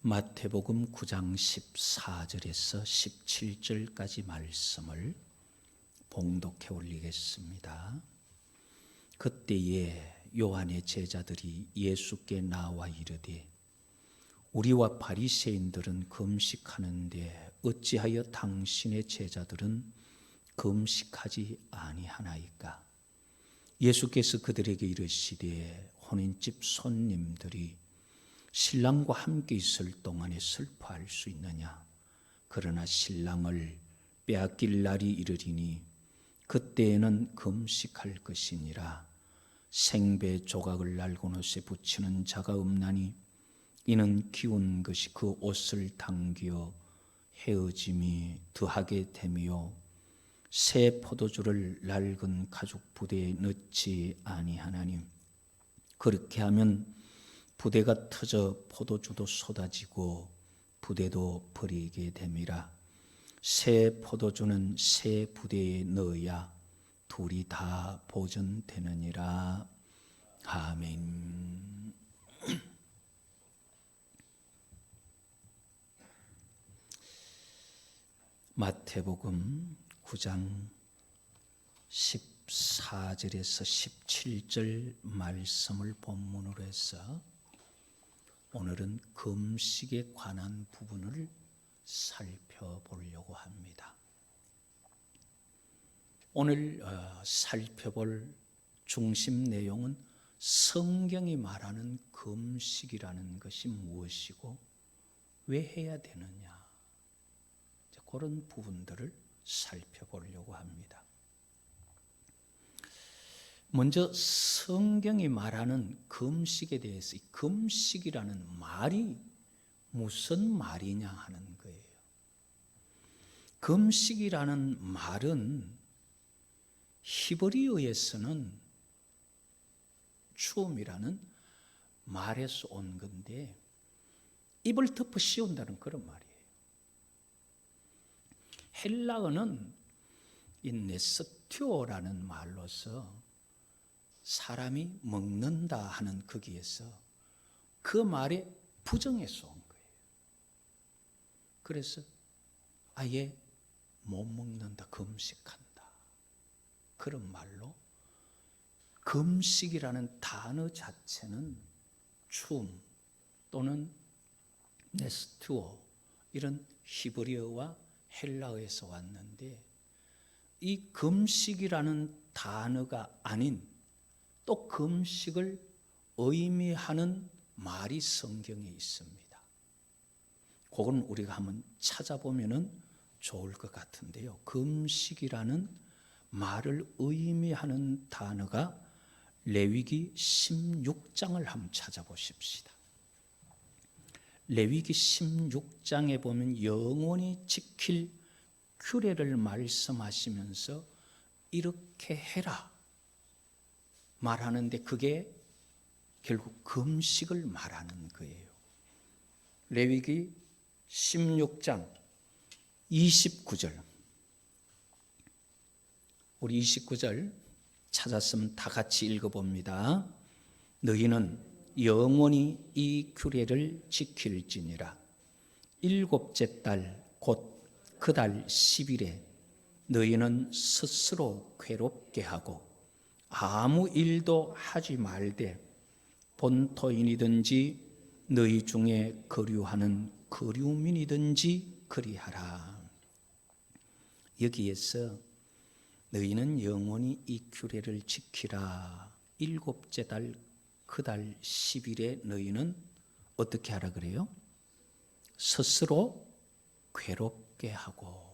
마태복음 9장 14절에서 17절까지 말씀을 봉독해 올리겠습니다. 그때에 요한의 제자들이 예수께 나와 이르되 우리와 바리새인들은 금식하는데 어찌하여 당신의 제자들은 금식하지 아니하나이까? 예수께서 그들에게 이르시되 혼인집 손님들이 신랑과 함께 있을 동안에 슬퍼할 수 있느냐? 그러나 신랑을 빼앗길 날이 이르리니 그때에는 금식할 것이니라. 생배 조각을 낡은 옷에 붙이는 자가 없나니 이는 기운 것이 그 옷을 당기어 헤어짐이 더하게 되며 새 포도주를 낡은 가죽 부대에 넣지 아니하나니 그렇게 하면 부대가 터져 포도주도 쏟아지고 부대도 버리게 됨이라. 새 포도주는 새 부대에 넣어야 둘이 다 보존되느니라. 아멘. 마태복음 9장 14절에서 17절 말씀을 본문으로 해서 오늘은 금식에 관한 부분을 살펴보려고 합니다. 오늘 살펴볼 중심 내용은 성경이 말하는 금식이라는 것이 무엇이고 왜 해야 되느냐, 그런 부분들을 살펴보려고 합니다. 먼저 성경이 말하는 금식에 대해서 이 금식이라는 말이 무슨 말이냐 하는 거예요. 금식이라는 말은 히브리어에서는 추움이라는 말에서 온 건데 입을 덮어 씌운다는 그런 말이에요. 헬라어는 이 네스튜어라는 말로서 사람이 먹는다 하는 거기에서 그 말에 부정해서 온 거예요. 그래서 아예 못 먹는다, 금식한다, 그런 말로 금식이라는 단어 자체는 추움 또는 네스투어 이런 히브리어와 헬라어에서 왔는데 이 금식이라는 단어가 아닌 또 금식을 의미하는 말이 성경에 있습니다. 그건 우리가 한번 찾아보면 좋을 것 같은데요. 금식이라는 말을 의미하는 단어가 레위기 16장을 한번 찾아보십시다. 레위기 16장에 보면 영원히 지킬 규례를 말씀하시면서 이렇게 해라 말하는데 그게 결국 금식을 말하는 거예요. 레위기 16장 29절, 우리 29절 찾았으면 다 같이 읽어봅니다. 너희는 영원히 이 규례를 지킬지니라. 일곱째 달 곧 그 달 10일에 너희는 스스로 괴롭게 하고 아무 일도 하지 말되 본토인이든지 너희 중에 거류하는 거류민이든지 그리하라. 여기에서 너희는 영원히 이 규례를 지키라. 일곱째 달 그 달 10일에 너희는 어떻게 하라 그래요? 스스로 괴롭게 하고,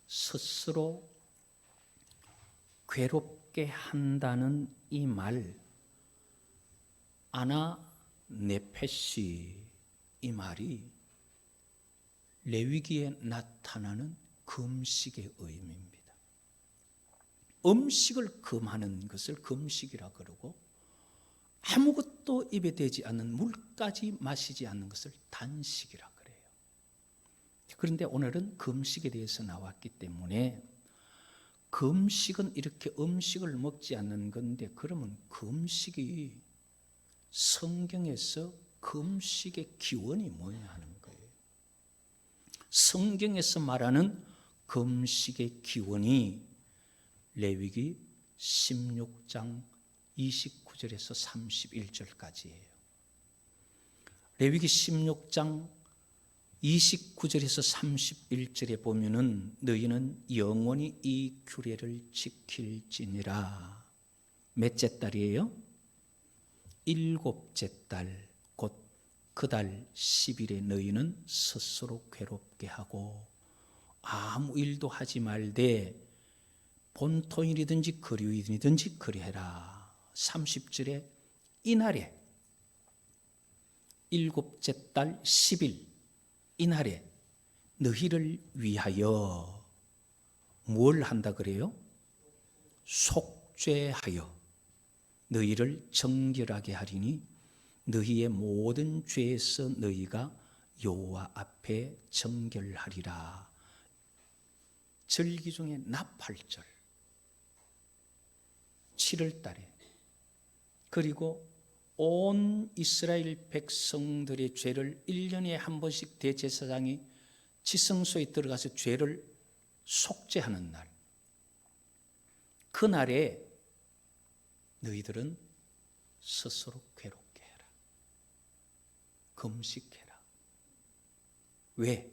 스스로 괴롭게 한다는 이 말, 아나네페시, 이 말이 레위기에 나타나는 금식의 의미입니다. 음식을 금하는 것을 금식이라 그러고 아무것도 입에 대지 않는 물까지 마시지 않는 것을 단식이라 그래요. 그런데 오늘은 금식에 대해서 나왔기 때문에 금식은 이렇게 음식을 먹지 않는 건데 그러면 금식이 성경에서 금식의 기원이 뭐냐 하는 거예요. 성경에서 말하는 금식의 기원이 레위기 16장 29절에서 31절까지예요. 레위기 16장 29절에서 31절에 보면은 너희는 영원히 이 규례를 지킬지니라. 몇째 달이에요? 7째 달, 곧 그 달 10일에 너희는 스스로 괴롭게 하고 아무 일도 하지 말되 본토일이든지 거류일이든지 그리해라. 30절에 이날에 7째 달 10일 이날에 너희를 위하여 뭘 한다 그래요? 속죄하여 너희를 정결하게 하리니 너희의 모든 죄에서 너희가 여호와 앞에 정결하리라. 절기 중에 나팔절 7월 달에, 그리고 온 이스라엘 백성들의 죄를 1년에 한 번씩 대제사장이 지성소에 들어가서 죄를 속죄하는 날, 그 날에 너희들은 스스로 괴롭게 해라. 금식해라. 왜?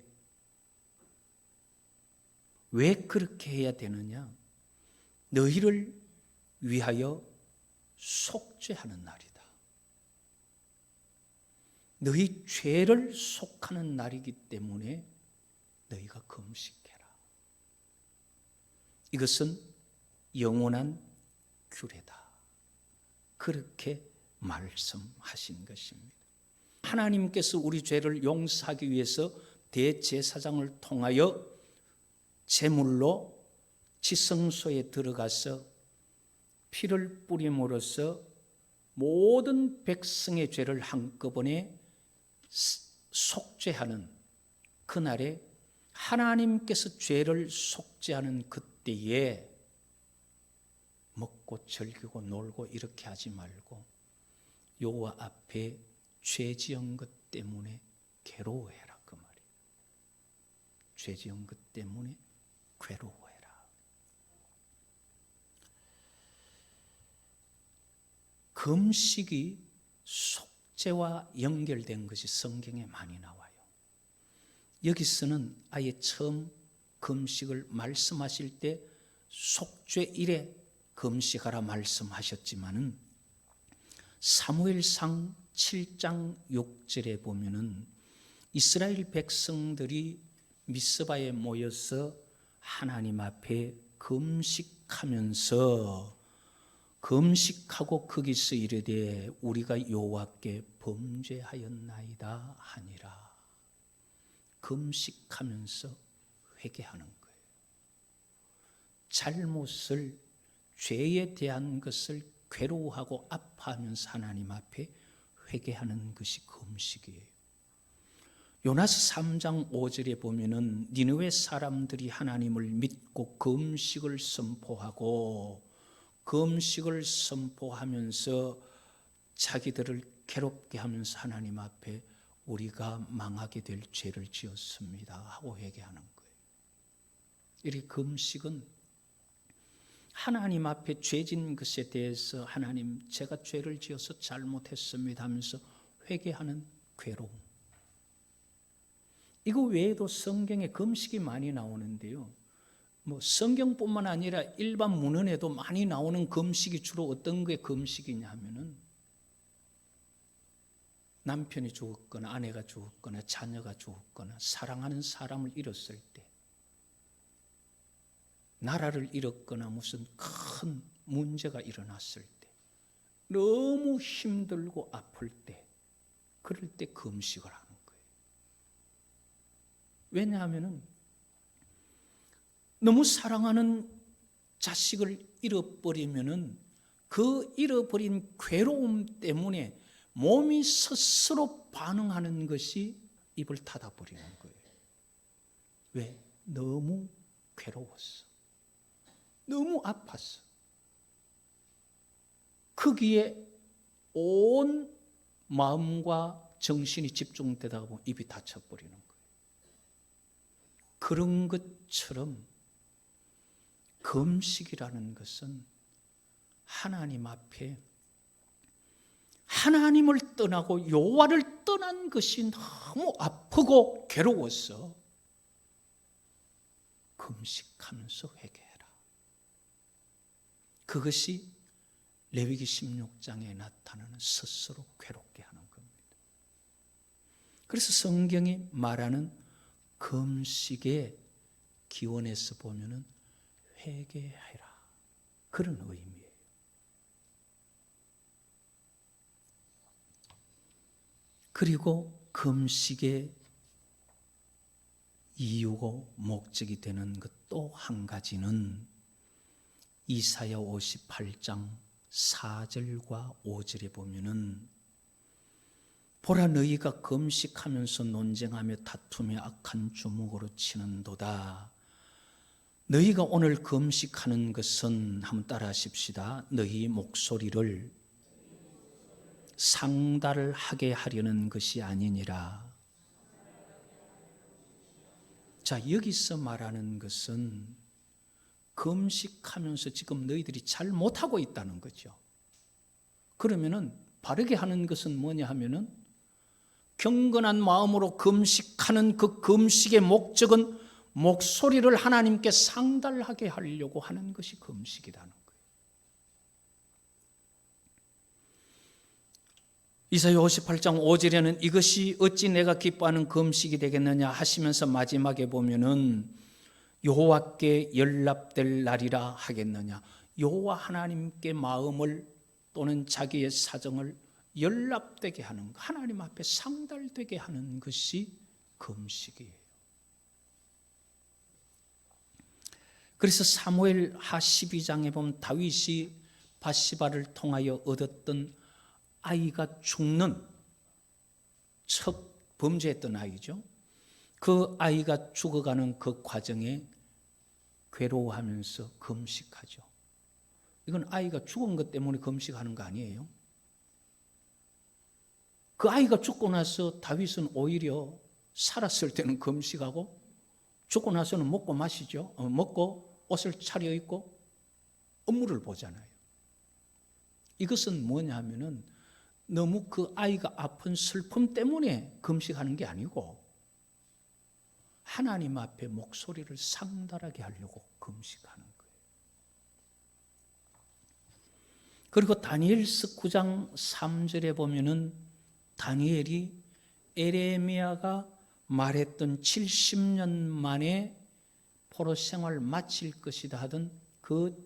왜 그렇게 해야 되느냐? 너희를 위하여 속죄하는 날이다. 너희 죄를 속하는 날이기 때문에 너희가 금식해라. 이것은 영원한 규례다. 그렇게 말씀하신 것입니다. 하나님께서 우리 죄를 용서하기 위해서 대제사장을 통하여 제물로 지성소에 들어가서 피를 뿌림으로써 모든 백성의 죄를 한꺼번에 속죄하는 그날에 하나님께서 죄를 속죄하는 그때에 먹고 즐기고 놀고 이렇게 하지 말고 여호와 앞에 죄 지은 것 때문에 괴로워해라, 그 말이에요. 죄 지은 것 때문에 괴로워해라. 금식이 속죄와 연결된 것이 성경에 많이 나와요. 여기서는 아예 처음 금식을 말씀하실 때 속죄일에 금식하라 말씀하셨지만은 사무엘상 7장 6절에 보면은 이스라엘 백성들이 미스바에 모여서 하나님 앞에 금식하면서 금식하고 거기서 이르되 우리가 여호와께 범죄하였나이다 하니라. 금식하면서 회개하는 거예요. 잘못을, 죄에 대한 것을 괴로워하고 아파하면서 하나님 앞에 회개하는 것이 금식이에요. 요나스 3장 5절에 보면은 니느웨 사람들이 하나님을 믿고 금식을 선포하고 금식을 선포하면서 자기들을 괴롭게 하면서 하나님 앞에 우리가 망하게 될 죄를 지었습니다 하고 회개하는 거예요. 이 금식은 하나님 앞에 죄진 것에 대해서 하나님 제가 죄를 지어서 잘못했습니다 하면서 회개하는 괴로움. 이거 외에도 성경에 금식이 많이 나오는데요. 성경뿐만 아니라 일반 문헌에도 많이 나오는 금식이 주로 어떤 게 금식이냐 하면은 남편이 죽었거나 아내가 죽었거나 자녀가 죽었거나 사랑하는 사람을 잃었을 때, 나라를 잃었거나 무슨 큰 문제가 일어났을 때, 너무 힘들고 아플 때, 그럴 때 금식을 하는 거예요. 왜냐하면은 너무 사랑하는 자식을 잃어버리면은 그 잃어버린 괴로움 때문에 몸이 스스로 반응하는 것이 입을 닫아버리는 거예요. 왜? 너무 괴로웠어. 너무 아팠어. 거기에 온 마음과 정신이 집중되다 보면 입이 닫혀버리는 거예요. 그런 것처럼 금식이라는 것은 하나님 앞에 하나님을 떠나고 여호와를 떠난 것이 너무 아프고 괴로워서 금식하면서 회개해라. 그것이 레위기 16장에 나타나는 스스로 괴롭게 하는 겁니다. 그래서 성경이 말하는 금식의 기원에서 보면은 회개해라, 그런 의미예요. 그리고 금식의 이유고 목적이 되는 것 또 한 가지는 이사야 58장 4절과 5절에 보면은 보라, 너희가 금식하면서 논쟁하며 다투며 악한 주먹으로 치는도다. 너희가 오늘 금식하는 것은, 한번 따라 하십시다. 너희 목소리를 상달하게 하려는 것이 아니니라. 자, 여기서 말하는 것은 금식하면서 지금 너희들이 잘 못하고 있다는 거죠. 그러면은 바르게 하는 것은 뭐냐 하면은 경건한 마음으로 금식하는 그 금식의 목적은 목소리를 하나님께 상달하게 하려고 하는 것이 금식이라는 거예요. 이사야 58장 5절에는 이것이 어찌 내가 기뻐하는 금식이 되겠느냐 하시면서 마지막에 보면은 여호와께 연락될 날이라 하겠느냐. 여호와 하나님께 마음을 또는 자기의 사정을 연락되게 하는, 하나님 앞에 상달되게 하는 것이 금식이에요. 그래서 사무엘 하 12장에 보면 다윗이 밧시바를 통하여 얻었던 아이가 죽는, 첫 범죄했던 아이죠. 그 아이가 죽어가는 그 과정에 괴로워하면서 금식하죠. 이건 아이가 죽은 것 때문에 금식하는 거 아니에요. 그 아이가 죽고 나서 다윗은 오히려 살았을 때는 금식하고 죽고 나서는 먹고 마시죠. 먹고 옷을 차려입고 업무를 보잖아요. 이것은 뭐냐 하면은 너무 그 아이가 아픈 슬픔 때문에 금식하는 게 아니고 하나님 앞에 목소리를 상달하게 하려고 금식하는 거예요. 그리고 다니엘서 9장 3절에 보면은 다니엘이 에레미야가 말했던 70년 만에 포로 생활을 마칠 것이다 하던 그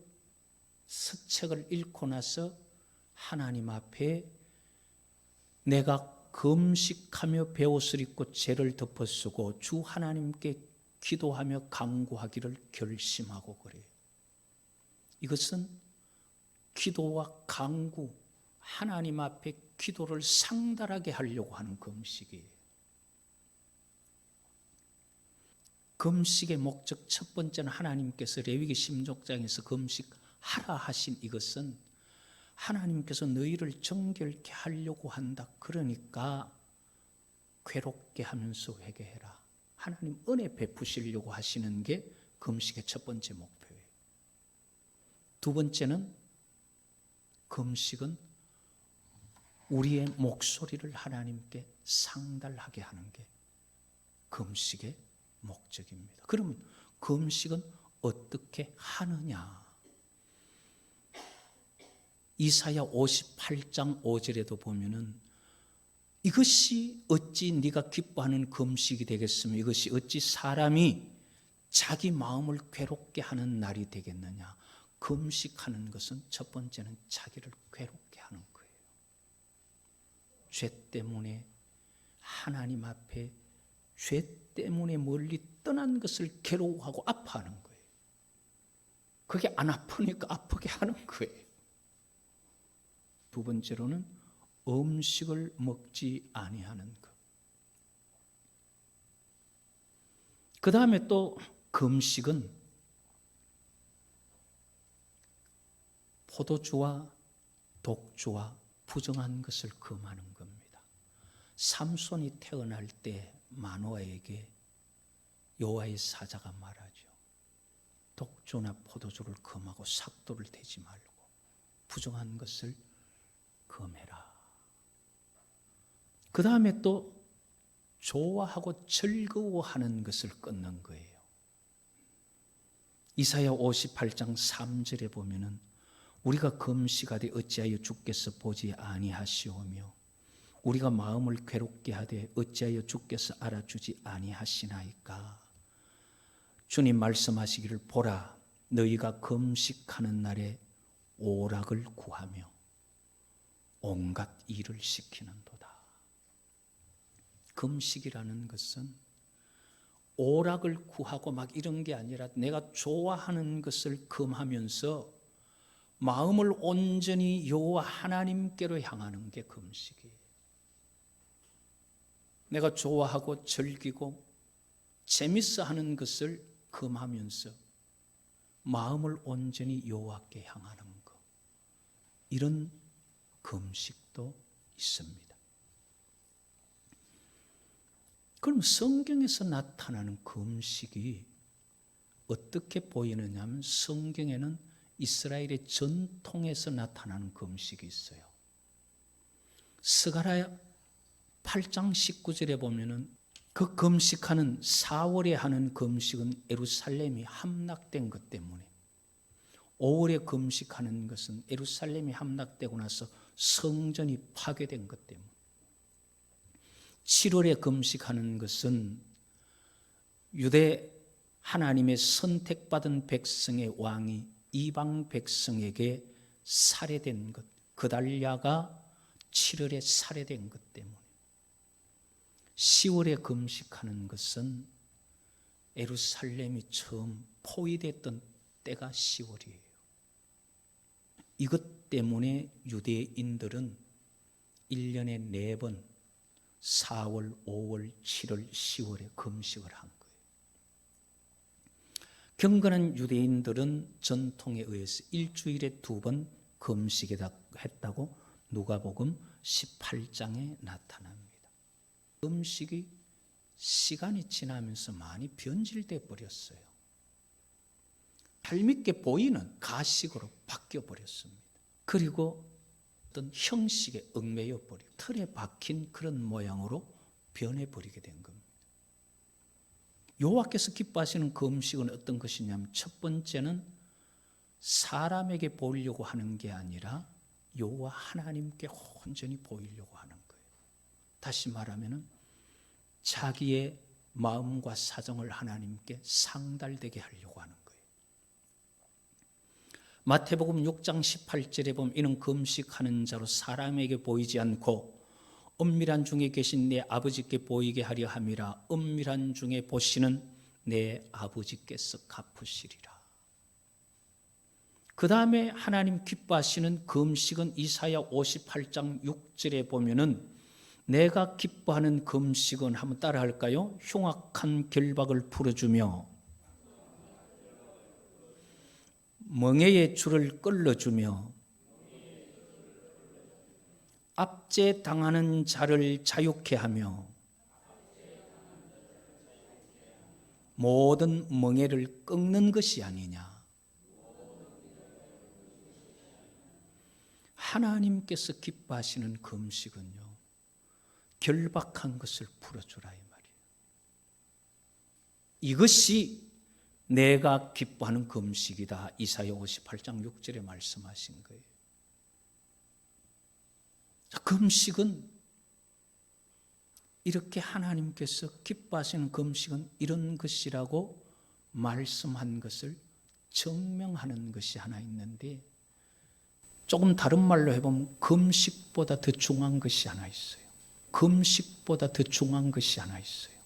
서책을 읽고 나서 하나님 앞에 내가 금식하며 베옷을 입고 죄를 덮어쓰고 주 하나님께 기도하며 간구하기를 결심하고 그래요. 이것은 기도와 간구, 하나님 앞에 기도를 상달하게 하려고 하는 금식이에요. 금식의 목적 첫 번째는 하나님께서 레위기 16장에서 금식하라 하신 이것은 하나님께서 너희를 정결케 하려고 한다. 그러니까 괴롭게 하면서 회개해라. 하나님 은혜 베푸시려고 하시는 게 금식의 첫 번째 목표예요. 두 번째는 금식은 우리의 목소리를 하나님께 상달하게 하는 게 금식의 목적입니다. 그러면 금식은 어떻게 하느냐? 이사야 58장 5절에도 보면은 이것이 어찌 네가 기뻐하는 금식이 되겠으며 이것이 어찌 사람이 자기 마음을 괴롭게 하는 날이 되겠느냐. 금식하는 것은 첫 번째는 자기를 괴롭게 하는 거예요. 죄 때문에 하나님 앞에 죄 때문에 멀리 떠난 것을 괴로워하고 아파하는 거예요. 그게 안 아프니까 아프게 하는 거예요. 두 번째로는 음식을 먹지 아니하는 것. 그 다음에 또 금식은 포도주와 독주와 부정한 것을 금하는 겁니다. 삼손이 태어날 때 마노아에게 여호와의 사자가 말하죠. 독주나 포도주를 금하고 삭도를 대지 말고 부정한 것을 금해라. 그 다음에 또 좋아하고 즐거워하는 것을 끊는 거예요. 이사야 58장 3절에 보면은 우리가 금식하되 어찌하여 주께서 보지 아니하시오며 우리가 마음을 괴롭게 하되 어찌하여 주께서 알아주지 아니하시나이까. 주님 말씀하시기를 보라 너희가 금식하는 날에 오락을 구하며 온갖 일을 시키는도다. 금식이라는 것은 오락을 구하고 막 이런 게 아니라 내가 좋아하는 것을 금하면서 마음을 온전히 여호와 하나님께로 향하는 게 금식이에요. 내가 좋아하고 즐기고 재밌어 하는 것을 금하면서 마음을 온전히 여호와께 향하는 것, 이런 금식도 있습니다. 그럼 성경에서 나타나는 금식이 어떻게 보이느냐 하면 성경에는 이스라엘의 전통에서 나타나는 금식이 있어요. 스가랴 8장 19절에 보면은 그 금식하는 4월에 하는 금식은 예루살렘이 함락된 것 때문에, 5월에 금식하는 것은 예루살렘이 함락되고 나서 성전이 파괴된 것 때문에, 7월에 금식하는 것은 유대 하나님의 선택받은 백성의 왕이 이방 백성에게 살해된 것, 그달랴가 7월에 살해된 것 때문에, 10월에 금식하는 것은 예루살렘이 처음 포위됐던 때가 10월이에요. 이것 때문에 유대인들은 1년에 4번 4월, 5월, 7월, 10월에 금식을 한 거예요. 경건한 유대인들은 전통에 의해서 일주일에 2번 금식했다고 누가복음 18장에 나타납니다. 금식이 시간이 지나면서 많이 변질돼 버렸어요. 얄밉게 보이는 가식으로 바뀌어 버렸습니다. 그리고 어떤 형식에 얽매여 버리고 틀에 박힌 그런 모양으로 변해버리게 된 겁니다. 여호와께서 기뻐하시는 금식은 어떤 것이냐면, 첫 번째는 사람에게 보이려고 하는 게 아니라 여호와 하나님께 온전히 보이려고 하는 거예요. 다시 말하면 자기의 마음과 사정을 하나님께 상달되게 하려고 하는 거예요. 마태복음 6장 18절에 보면 이는 금식하는 자로 사람에게 보이지 않고 은밀한 중에 계신 내 아버지께 보이게 하려 함이라. 은밀한 중에 보시는 내 아버지께서 갚으시리라. 그 다음에 하나님 기뻐하시는 금식은 이사야 58장 6절에 보면은 내가 기뻐하는 금식은 한번 따라 할까요? 흉악한 결박을 풀어주며 멍에의 줄을 끌어주며 압제당하는 자를 자유케 하며 모든 멍에를 꺾는 것이 아니냐. 하나님께서 기뻐하시는 금식은요, 결박한 것을 풀어주라 이 말이에요. 이것이 내가 기뻐하는 금식이다. 이사야 58장 6절에 말씀하신 거예요. 금식은 이렇게 하나님께서 기뻐하시는 금식은 이런 것이라고 말씀한 것을 증명하는 것이 하나 있는데, 조금 다른 말로 해보면 금식보다 더 중요한 것이 하나 있어요. 금식보다 더 중요한 것이 하나 있어요.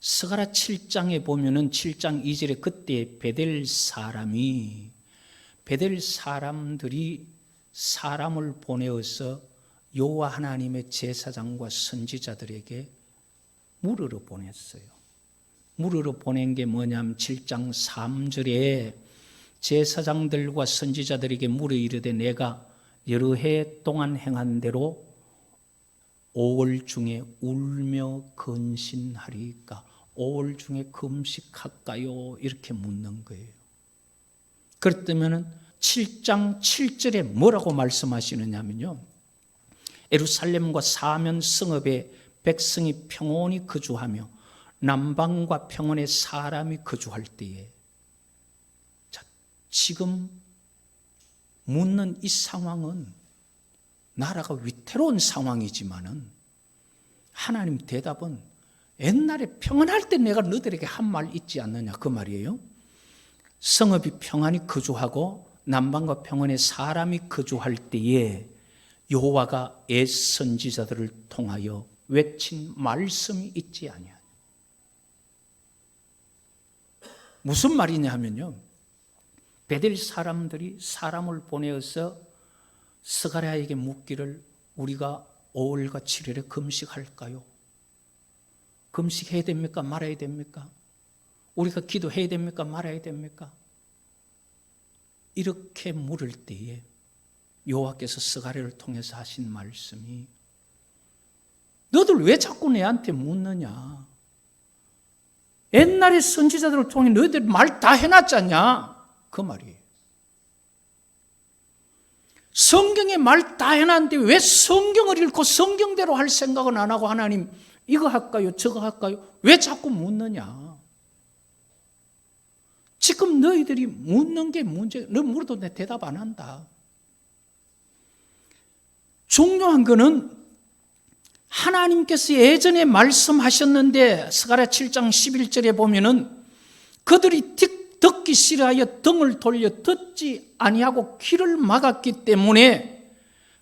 스가랴 7장에 보면은 7장 2절에 그때 베델 사람들이 사람을 보내어서 여호와 하나님의 제사장과 선지자들에게 물으러 보냈어요. 물으러 보낸 게 뭐냐면 7장 3절에 제사장들과 선지자들에게 물어 이르되 내가 여러 해 동안 행한 대로 5월 중에 울며 근신하리까? 5월 중에 금식할까요? 이렇게 묻는 거예요. 그렇다면 7장 7절에 뭐라고 말씀하시느냐면요, 예루살렘과 사면 성읍에 백성이 평온히 거주하며 남방과 평원에 사람이 거주할 때에, 자, 지금 묻는 이 상황은 나라가 위태로운 상황이지만은 하나님 대답은 옛날에 평안할 때 내가 너희들에게 한 말 있지 않느냐 그 말이에요. 성읍이 평안히 거주하고 남방과 평원에 사람이 거주할 때에 여호와가 옛 선지자들을 통하여 외친 말씀이 있지 아니하냐. 무슨 말이냐 하면요, 베델 사람들이 사람을 보내어서 스가랴에게 묻기를 우리가 5월과 7월에 금식할까요? 금식해야 됩니까? 말아야 됩니까? 우리가 기도해야 됩니까? 말아야 됩니까? 이렇게 물을 때에 여호와께서 스가랴를 통해서 하신 말씀이, 너들 왜 자꾸 내한테 묻느냐? 옛날에 선지자들을 통해 너희들 말 다 해놨잖냐? 그 말이에요. 성경에 말 다 해놨는데 왜 성경을 읽고 성경대로 할 생각은 안 하고 하나님 이거 할까요? 저거 할까요? 왜 자꾸 묻느냐? 지금 너희들이 묻는 게 문제, 너 물어도 내 대답 안 한다. 중요한 거는 하나님께서 예전에 말씀하셨는데 스가랴 7장 11절에 보면은 그들이 듣기 싫어하여 등을 돌려 듣지 아니하고 귀를 막았기 때문에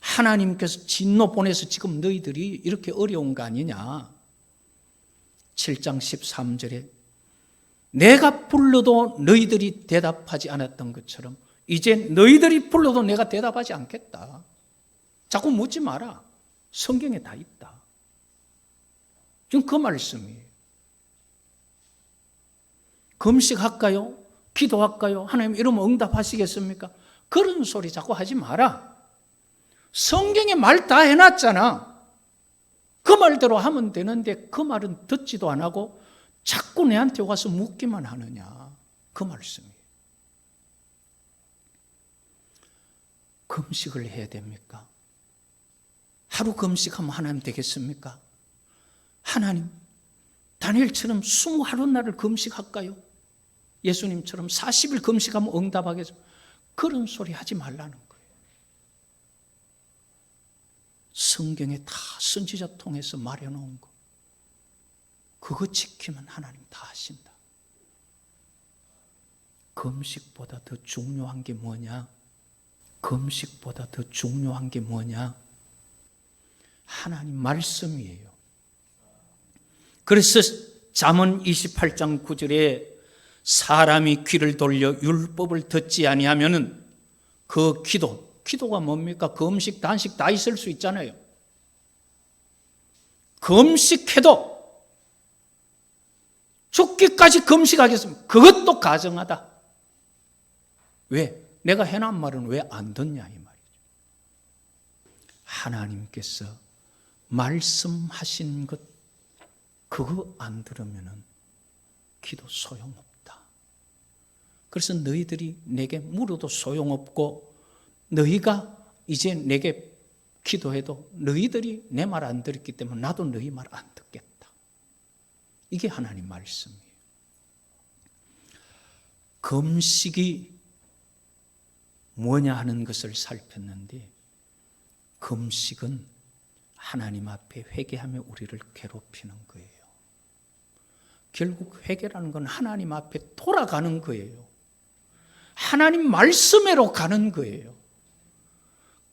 하나님께서 진노 보내서 지금 너희들이 이렇게 어려운 거 아니냐. 7장 13절에 내가 불러도 너희들이 대답하지 않았던 것처럼 이제 너희들이 불러도 내가 대답하지 않겠다. 자꾸 묻지 마라. 성경에 다 있다. 지금 그 말씀이에요. 금식할까요? 기도할까요? 하나님 이러면 응답하시겠습니까? 그런 소리 자꾸 하지 마라. 성경에 말 다 해놨잖아. 그 말대로 하면 되는데 그 말은 듣지도 안 하고 자꾸 내한테 와서 묻기만 하느냐. 그 말씀이에요. 금식을 해야 됩니까? 하루 금식하면 하나님 되겠습니까? 하나님, 다니엘처럼 21날을 금식할까요? 예수님처럼 40일 금식하면 응답하겠습니까? 그런 소리 하지 말라는 거예요. 성경에 다 선지자 통해서 말해놓은 거, 그거 지키면 하나님 다 하신다. 금식보다 더 중요한 게 뭐냐? 금식보다 더 중요한 게 뭐냐? 하나님 말씀이에요. 그래서 잠언 28장 9절에 사람이 귀를 돌려 율법을 듣지 아니하면은 그 기도가 뭡니까? 금식, 단식 다 있을 수 있잖아요. 금식해도 죽기까지 금식하겠습니다. 그것도 가정하다. 왜? 내가 해놓은 말은 왜 안 듣냐 이 말이죠. 하나님께서 말씀하신 것 그거 안 들으면은 기도 소용없다. 그래서 너희들이 내게 물어도 소용없고 너희가 이제 내게 기도해도 너희들이 내 말 안 들었기 때문에 나도 너희 말 안 듣겠다. 이게 하나님 말씀이에요. 금식이 뭐냐 하는 것을 살폈는데 금식은 하나님 앞에 회개하며 우리를 괴롭히는 거예요. 결국 회개라는 건 하나님 앞에 돌아가는 거예요. 하나님 말씀으로 가는 거예요.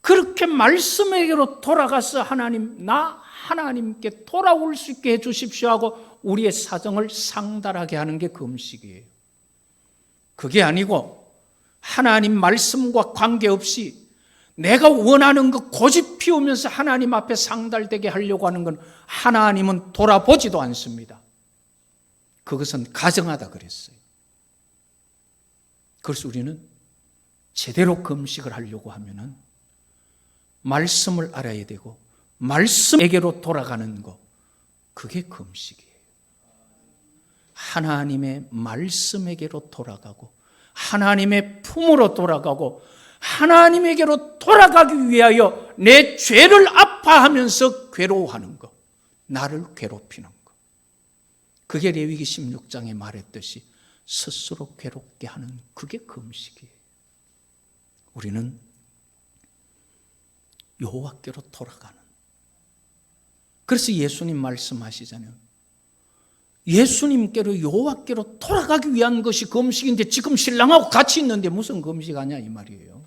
그렇게 말씀에게로 돌아가서 하나님, 나 하나님께 돌아올 수 있게 해주십시오 하고 우리의 사정을 상달하게 하는 게 금식이에요. 그게 아니고 하나님 말씀과 관계없이 내가 원하는 거 고집 피우면서 하나님 앞에 상달되게 하려고 하는 건 하나님은 돌아보지도 않습니다. 그것은 가정하다 그랬어요. 그래서 우리는 제대로 금식을 하려고 하면은 말씀을 알아야 되고 말씀에게로 돌아가는 것, 그게 금식이에요. 하나님의 말씀에게로 돌아가고 하나님의 품으로 돌아가고 하나님에게로 돌아가기 위하여 내 죄를 아파하면서 괴로워하는 것, 나를 괴롭히는 것, 그게 레위기 16장에 말했듯이 스스로 괴롭게 하는, 그게 금식이에요. 우리는 여호와께로 돌아가는, 그래서 예수님 말씀하시잖아요. 예수님께로, 여호와께로 돌아가기 위한 것이 금식인데 지금 신랑하고 같이 있는데 무슨 금식하냐 이 말이에요.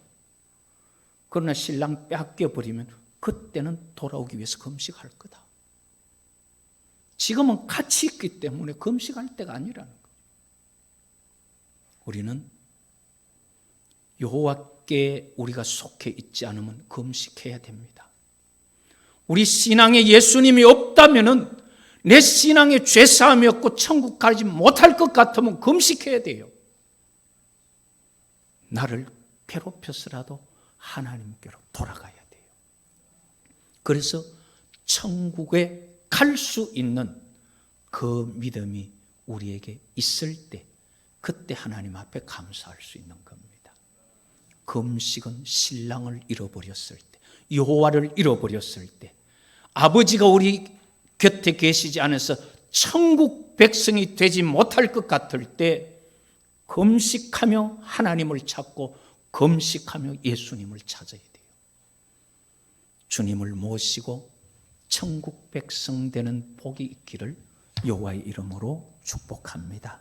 그러나 신랑 뺏겨버리면 그때는 돌아오기 위해서 금식할 거다. 지금은 같이 있기 때문에 금식할 때가 아니라는 거예요. 우리는 여호와께 우리가 속해 있지 않으면 금식해야 됩니다. 우리 신앙에 예수님이 없다면은, 내 신앙에 죄사함이 없고 천국 가지 못할 것 같으면 금식해야 돼요. 나를 괴롭혀서라도 하나님께로 돌아가야 돼요. 그래서 천국에 갈 수 있는 그 믿음이 우리에게 있을 때, 그때 하나님 앞에 감사할 수 있는 겁니다. 금식은 신랑을 잃어버렸을 때, 여호와를 잃어버렸을 때, 아버지가 우리 곁에 계시지 않아서 천국 백성이 되지 못할 것 같을 때 금식하며 하나님을 찾고 금식하며 예수님을 찾아야 돼요. 주님을 모시고 천국 백성 되는 복이 있기를 여호와의 이름으로 축복합니다.